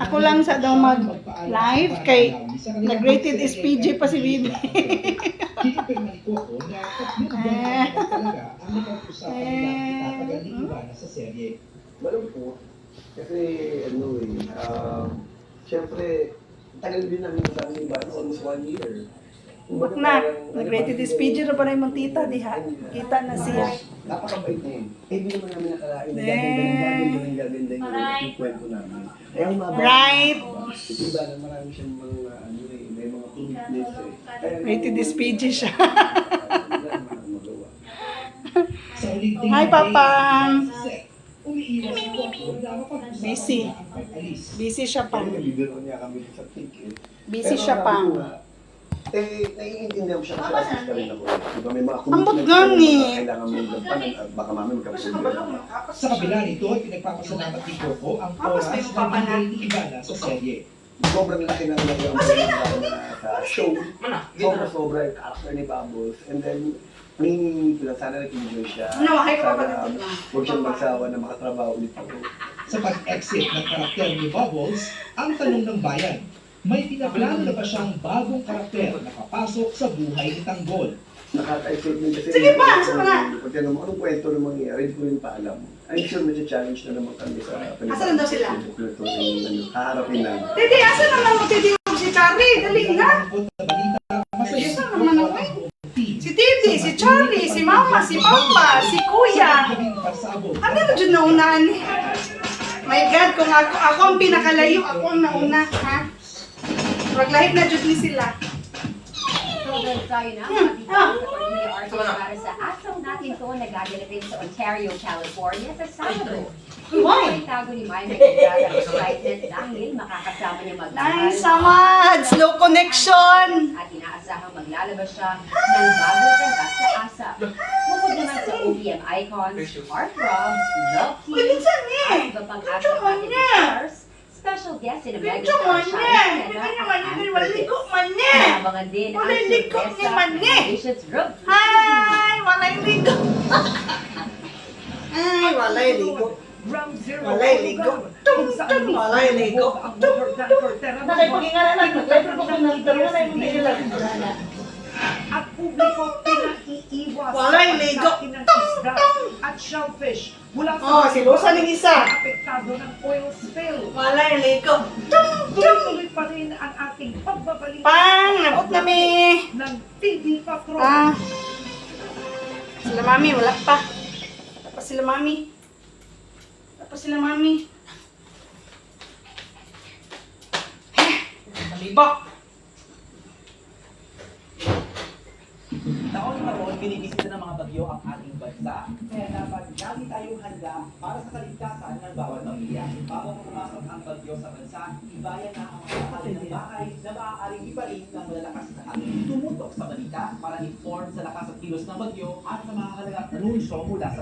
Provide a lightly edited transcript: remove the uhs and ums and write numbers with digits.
Ako lang sa daw mag-live kay nag-rated SPG pa si Bibi. Malungkot. Kasi ano syempre, tagal din namin sa amin ba, almost 1 year. Bak na, nag-rated SPG na pa rin mong tita, diha. Kita na siya. Napakabait niya eh. Hindi naman namin nakalain na gaganda yung kwento namin. Eh, ang mababa. Right. Diba na marami siyang mga, may mga commitments eh. Rated SPG siya. Wala naman magawa. Hi, Papa. Busy. Busy siya pa. Nabibiro niya kami sa ticket. Busy siya pa. Naiintindihan ko siya kasi artist ka rin ako. Diba may mga Ambot commitments gani. na kailangan mong lampanan at baka mamaya magkaproblema. Sa kabila nito, pinagpapasalamat ni Coco ang oras na binigay ni Ivana sa serye. Sobrang laki na nagawang sa show. Sobra-sobra yung character ni Bubbles. And then, nangingi ko lang sana nag-enjoy siya. Sana huwag siyang magsawa na makatrabaho ulit ako. Sa pag-exit ng karakter ni Bubbles, ang tanong ng bayan, may pinaplano na ba siyang bagong karakter na papasok sa buhay ni Tanggol? Nakaka-excitement kasi. Sige pa, sa mga! Pag tanong mo, anong kwento na mangyayari, hindi ko rin pa alam. I'm sure may challenge na naman kami sa Asan daw sila? Haharapin na. Didi, asa naman mo Didi si Charlie? Dali na. Masaya Asa naman ako eh? Si Titi, si Charlie, si Mama, si Papa, si Kuya. Ano na dyan naunahan eh? My God, kung ako ang pinakalayo, ako ang nauna, ha? Maglahip na dyan ni sila. Tayo na, mabibigyan sa pagiging artist para sa asaw natin to nagaganapin sa Ontario, California sa Sabado. Ang tago ni Maya nagkakala ng excitement dahil makakasama niya magmahal. Nice, Samad! Slow connection! At inaasahang maglalabas siya ng bagong kanta sa ASAP. Bukod naman sa OPM icons, heartthrobs, love teams, at iba pang ASAP natin stars, special guest in a mega star shine Abangan din ang sorpresa ng Nations Road. Hi! Walay ligo! Ay, walay ligo. Walay ligo. Tung, tung, walay ligo. Tung, tung. Nakipagingala na, nag-live ko kung nagtanong na yung nila. At publiko pinaiiwas Walay ligo. sa ng isda at shellfish mula sa Oh, si Rosa ng isa. apektado ng oil spill. Walay ligo. Tung, tung. Tuloy-tuloy pa rin ang ating pagbabalik Pang, nabot na mi. ng TV Patrol. Sila mami, wala pa. Wala pa sila mami. Wala pa sila mami. Malibak. Taon-taon, binibisita ng mga bagyo ang ating bansa, kaya dapat lagi tayong handa para sa kaligtasan ng bawat pamilya. Bago pumasok ang bagyo sa bansa, ibayan na ang mga kahit ng bahay na maaaring iparin ng malalakas na hangin. Tumutok sa balita para inform sa lakas at kilos ng bagyo at sa mga halagang anunsyo mula sa